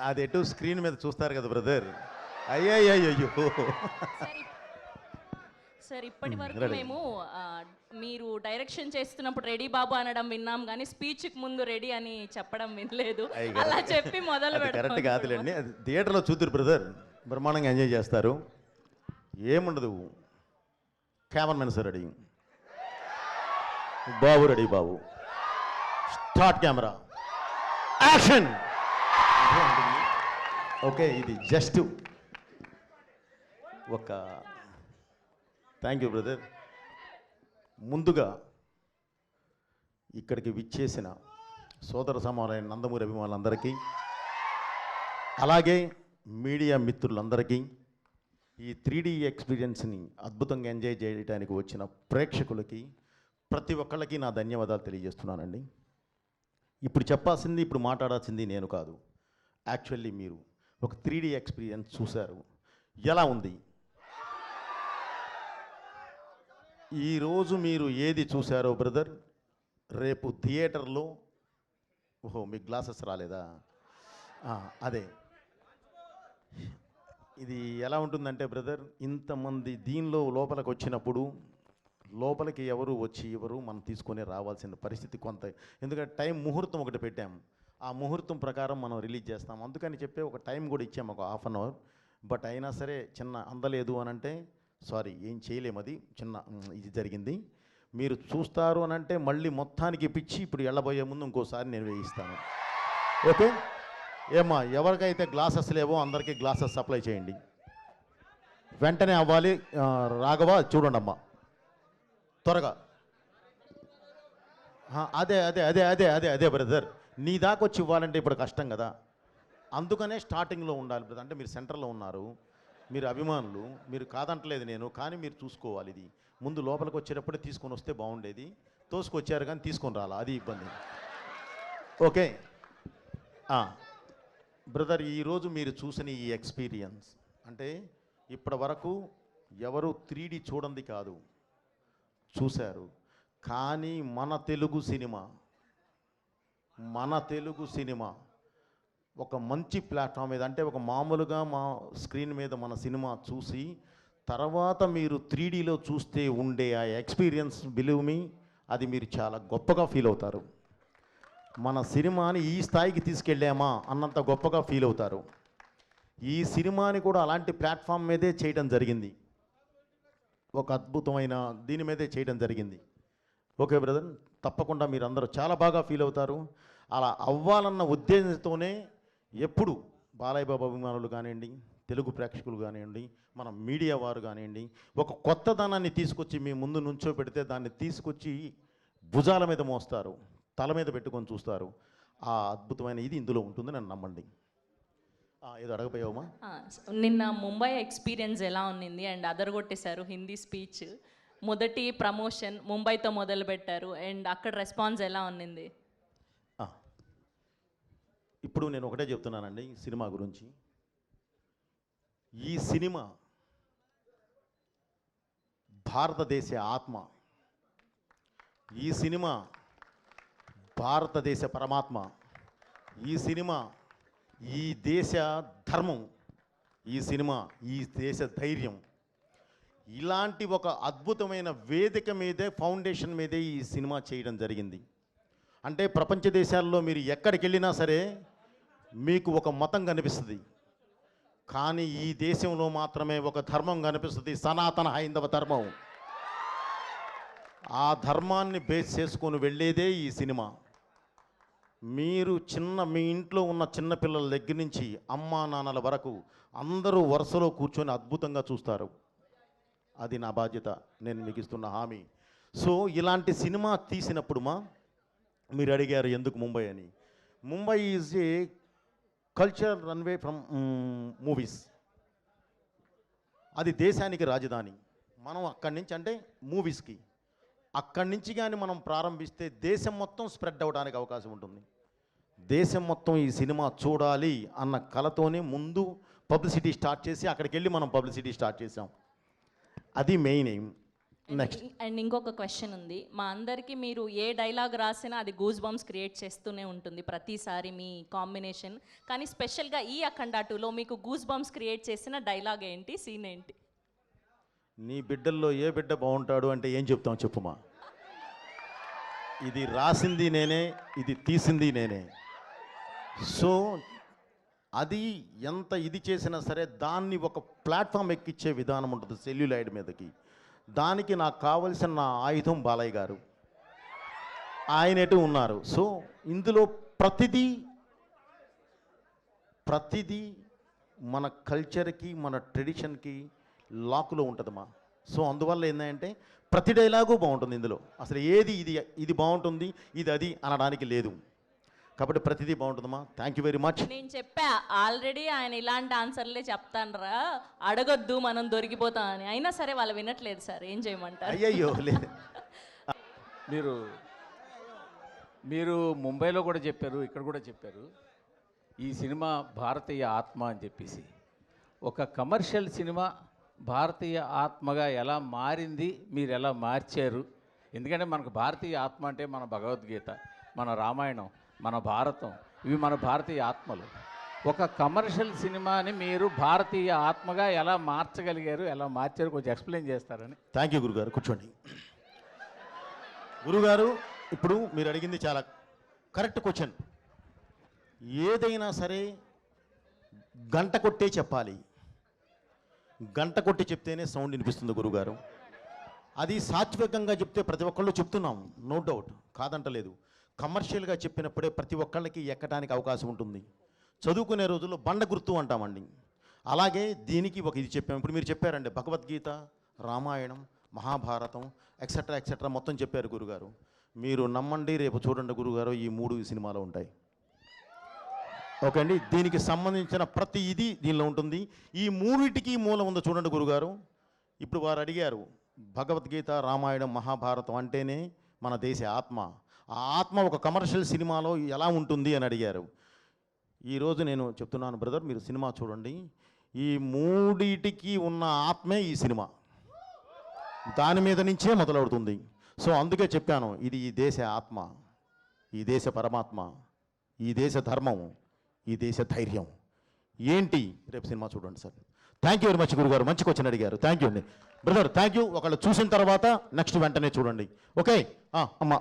అది ఎటు స్క్రీన్ మీద చూస్తారు కదా బ్రదర్. అయ్యయ్యో. సార్ ఇప్పటి వరకు మేము మీరు డైరెక్షన్ చేస్తున్నప్పుడు రెడీ బాబు అనడం విన్నాం కానీ స్పీచ్కి ముందు రెడీ అని చెప్పడం వినలేదు. అలా చెప్పి మొదలు కరెక్ట్ కాదులేండి. అది థియేటర్లో చూద్దరు బ్రదర్, బ్రహ్మాండంగా ఎంజాయ్ చేస్తారు. ఏముండదు, కెమెరామెన్ సార్ రెడీ, బాబు రెడీ, బాబు స్టార్ట్, కెమెరా యాక్షన్. ఓకే, ఇది జస్ట్ ఒక థ్యాంక్ యూ బ్రదర్. ముందుగా ఇక్కడికి విచ్చేసిన సోదర సమానమైన నందమూరి అభిమానులందరికీ, అలాగే మీడియా మిత్రులందరికీ, ఈ 3D ఎక్స్పీరియన్స్ని అద్భుతంగా ఎంజాయ్ చేయడానికి వచ్చిన ప్రేక్షకులకి ప్రతి ఒక్కళ్ళకి నా ధన్యవాదాలు తెలియజేస్తున్నానండి. ఇప్పుడు చెప్పాల్సింది, ఇప్పుడు మాట్లాడాల్సింది నేను కాదు. యాక్చువల్లీ మీరు ఒక 3D ఎక్స్పీరియన్స్ చూశారు, ఎలా ఉంది? ఈరోజు మీరు ఏది చూశారో బ్రదర్, రేపు థియేటర్లో, ఓహో మీకు గ్లాసెస్ రాలేదా? అదే, ఇది ఎలా ఉంటుందంటే బ్రదర్, ఇంతమంది దీనిలో లోపలికి వచ్చినప్పుడు లోపలికి ఎవరు వచ్చి ఎవరు మనం తీసుకొని రావాల్సిన పరిస్థితి కొంత, ఎందుకంటే టైం ముహూర్తం ఒకటి పెట్టాం, ఆ ముహూర్తం ప్రకారం మనం రిలీజ్ చేస్తాం. అందుకని చెప్పి ఒక టైం కూడా ఇచ్చాము, ఒక ½ అవర్. బట్ అయినా సరే చిన్న అందలేదు అని అంటే సారీ, ఏం చేయలేము, అది చిన్న ఇది జరిగింది. మీరు చూస్తారు అని అంటే మళ్ళీ మొత్తానికి ఇప్పించి ఇప్పుడు వెళ్ళబోయే ముందు ఇంకోసారి నేను వేయిస్తాను. ఓకే ఏమ్మా, ఎవరికైతే గ్లాసెస్ లేవో అందరికీ గ్లాసెస్ సప్లై చేయండి, వెంటనే అవ్వాలి. రాఘవ చూడండి అమ్మా, త్వరగా. అదే అదే అదే అదే అదే అదే బ్రదర్, నీ దాకా వచ్చి ఇవ్వాలంటే ఇప్పుడు కష్టం కదా, అందుకనే స్టార్టింగ్లో ఉండాలి బ్రదర్. అంటే మీరు సెంటర్లో ఉన్నారు, మీరు అభిమానులు, మీరు కాదంటలేదు నేను, కానీ మీరు చూసుకోవాలి. ఇది ముందు లోపలికి వచ్చేటప్పుడే తీసుకొని వస్తే బాగుండేది, తోసుకొచ్చారు కానీ తీసుకొని రాలా, అది ఇబ్బంది. ఓకే బ్రదర్, ఈరోజు మీరు చూసిన ఈ ఎక్స్పీరియన్స్ అంటే ఇప్పటి వరకు ఎవరు 3D చూడండి కాదు, చూశారు. కానీ మన తెలుగు సినిమా ఒక మంచి ప్లాట్ఫామ్ మీద, అంటే ఒక మామూలుగా మా స్క్రీన్ మీద మన సినిమా చూసి తర్వాత మీరు 3Dలో చూస్తే ఉండే ఆ ఎక్స్పీరియన్స్, బిలీవ్ మీ, అది మీరు చాలా గొప్పగా ఫీల్ అవుతారు. మన సినిమాని ఈ స్థాయికి తీసుకెళ్ళామా అన్నంత గొప్పగా ఫీల్ అవుతారు. ఈ సినిమాని కూడా అలాంటి ప్లాట్ఫామ్ మీదే చేయడం జరిగింది, ఒక అద్భుతమైన దీని మీదే చేయడం జరిగింది. ఓకే బ్రదర్, తప్పకుండా మీరు అందరూ చాలా బాగా ఫీల్ అవుతారు. అలా అవ్వాలన్న ఉద్దేశంతోనే ఎప్పుడు బాలయ్య బాబు అభిమానులు కానివ్వండి, తెలుగు ప్రేక్షకులు కానివ్వండి, మన మీడియా వారు కానివ్వండి, ఒక కొత్తదనాన్ని తీసుకొచ్చి మీ ముందు నుంచో పెడితే దాన్ని తీసుకొచ్చి భుజాల మీద మోస్తారు, తల మీద పెట్టుకొని చూస్తారు. ఆ అద్భుతమైన ఇది ఇందులో ఉంటుంది, నన్ను నమ్మండి. ఏదో అడగపోయావమ్మా? నిన్న ముంబై ఎక్స్పీరియన్స్ ఎలా ఉన్నింది? అండ్ అదరగొట్టేశారు హిందీ స్పీచ్, మొదటి ప్రమోషన్ ముంబైతో మొదలు పెట్టారు, అండ్ అక్కడ రెస్పాన్స్ ఎలా ఉన్నింది? ఇప్పుడు నేను ఒకటే చెప్తున్నానండి సినిమా గురించి. ఈ సినిమా భారతదేశ ఆత్మ, ఈ సినిమా భారతదేశ పరమాత్మ, ఈ సినిమా ఈ దేశ ధర్మం, ఈ సినిమా ఈ దేశ ధైర్యం. ఇలాంటి ఒక అద్భుతమైన వేదిక మీదే, ఫౌండేషన్ మీదే ఈ సినిమా చేయడం జరిగింది. అంటే ప్రపంచ దేశాల్లో మీరు ఎక్కడికి వెళ్ళినా సరే మీకు ఒక మతం కనిపిస్తుంది, కానీ ఈ దేశంలో మాత్రమే ఒక ధర్మం కనిపిస్తుంది, సనాతన హైందవ ధర్మం. ఆ ధర్మాన్ని బేస్ చేసుకొని వెళ్ళేదే ఈ సినిమా. మీరు మీ ఇంట్లో ఉన్న చిన్నపిల్లల దగ్గర నుంచి అమ్మా నాన్నల వరకు అందరూ వరుసలో కూర్చొని అద్భుతంగా చూస్తారు. అది నా బాధ్యత, నేను మీకు ఇస్తున్న హామీ. సో ఇలాంటి సినిమా తీసినప్పుడు మీరు అడిగారు ఎందుకు ముంబై అని. Mumbai is a culture runway from movies. అది దేశానికి రాజధాని. మనం అక్కడి నుంచి, అంటే మూవీస్కి అక్కడి నుంచి కానీ మనం ప్రారంభిస్తే దేశం మొత్తం స్ప్రెడ్ అవ్వడానికి అవకాశం ఉంటుంది. దేశం మొత్తం ఈ సినిమా చూడాలి అన్న కలతోనే ముందు పబ్లిసిటీ స్టార్ట్ చేసి అక్కడికి వెళ్ళి మనం పబ్లిసిటీ స్టార్ట్ చేసాం. అది మెయిన్ ఎయిమ్. నెక్స్ట్ అండ్ ఇంకొక క్వశ్చన్ ఉంది. మా అందరికీ మీరు ఏ డైలాగ్ రాసినా అది గూస్ బంప్స్ క్రియేట్ చేస్తూనే ఉంటుంది ప్రతిసారి మీ కాంబినేషన్. కానీ స్పెషల్గా ఈ అఖండ 2లో మీకు గూస్ బంప్స్ క్రియేట్ చేసిన డైలాగ్ ఏంటి, సీన్ ఏంటి? నీ బిడ్డల్లో ఏ బిడ్డ బాగుంటాడు అంటే ఏం చెప్తాం చెప్పుమా. ఇది రాసింది నేనే, ఇది తీసింది నేనే. సో అది ఎంత ఇది చేసినా సరే దాన్ని ఒక ప్లాట్ఫామ్ ఎక్కించే విధానం ఉంటుంది సెల్యులాయిడ్ మీదకి. దానికి నాకు కావలసిన నా ఆయుధం బాలయ్య గారు, ఆయన ఎటు ఉన్నారు. సో ఇందులో ప్రతిదీ మన కల్చర్కి మన ట్రెడిషన్కి లాకులో ఉంటుందమ్మా. సో అందువల్ల ఏంటంటే ప్రతి డైలాగు బాగుంటుంది ఇందులో. అసలు ఏది ఇది బాగుంటుంది ఇది అది అనడానికి లేదు. కాబట్టి ప్రతిదీ బాగుంటుందమ్మా. Thank you very much. నేను చెప్పా ఆల్రెడీ ఆయన ఇలాంటి ఆన్సర్లే చెప్తానరా, అడగొద్దు మనం దొరికిపోతామని. అయినా సరే వాళ్ళు వినట్లేదు సార్, ఏం చేయమంటారు? అయ్యయ్యో లేదు. మీరు ముంబైలో కూడా చెప్పారు, ఇక్కడ కూడా చెప్పారు, ఈ సినిమా భారతీయ ఆత్మ అని చెప్పేసి. ఒక కమర్షియల్ సినిమా భారతీయ ఆత్మగా ఎలా మారింది, మీరు ఎలా మార్చారు? ఎందుకంటే మనకు భారతీయ ఆత్మ అంటే మన భగవద్గీత, మన రామాయణం, మన భారతం, ఇవి మన భారతీయ ఆత్మలు. ఒక కమర్షియల్ సినిమాని మీరు భారతీయ ఆత్మగా ఎలా మార్చగలిగారు, ఎలా మార్చారు, కొంచెం ఎక్స్ప్లెయిన్ చేస్తారని. థ్యాంక్ యూ గురుగారు, కూర్చోండి. గురుగారు ఇప్పుడు మీరు అడిగింది చాలా కరెక్ట్ క్వశ్చన్. ఏదైనా సరే గంట కొట్టే చెప్పాలి, గంట కొట్టి చెప్తేనే సౌండ్ వినిపిస్తుంది గురుగారు. అది సాత్వికంగా చెప్తే ప్రతి ఒక్కళ్ళు చెప్తున్నాం, నో డౌట్, కాదంటలేదు. కమర్షియల్గా చెప్పినప్పుడే ప్రతి ఒక్కళ్ళకి ఎక్కడానికి అవకాశం ఉంటుంది. చదువుకునే రోజుల్లో బండ గుర్తు అంటామండి. అలాగే దీనికి ఒక ఇది చెప్పాము. ఇప్పుడు మీరు చెప్పారండి భగవద్గీత, రామాయణం, మహాభారతం ఎక్సెట్రా మొత్తం చెప్పారు గురుగారు. మీరు నమ్మండి, రేపు చూడండి గురుగారు, ఈ 3 సినిమాలో ఉంటాయి. ఓకే అండి, దీనికి సంబంధించిన ప్రతి ఇది దీనిలో ఉంటుంది. ఈ 3టికి మూలం ఉందో చూడండి గురుగారు. ఇప్పుడు వారు అడిగారు భగవద్గీత, రామాయణం, మహాభారతం అంటేనే మన దేశ ఆత్మ. ఆ ఆత్మ ఒక కమర్షియల్ సినిమాలో ఎలా ఉంటుంది అని అడిగారు. ఈరోజు నేను చెప్తున్నాను బ్రదర్, మీరు సినిమా చూడండి, ఈ 3టికి ఉన్న ఆత్మే ఈ సినిమా, దాని మీద నుంచే మొదలవుతుంది. సో అందుకే చెప్పాను, ఇది ఈ దేశ ఆత్మ, ఈ దేశ పరమాత్మ, ఈ దేశ ధర్మం, ఈ దేశ ధైర్యం ఏంటి. రేపు సినిమా చూడండి sir. Thank you very much గురుగారు, మంచి క్వశ్చన్ అడిగారు. థ్యాంక్ యూ అండి బ్రదర్, థ్యాంక్ యూ. ఒకళ్ళు చూసిన తర్వాత నెక్స్ట్ వెంటనే చూడండి. ఓకే అమ్మా.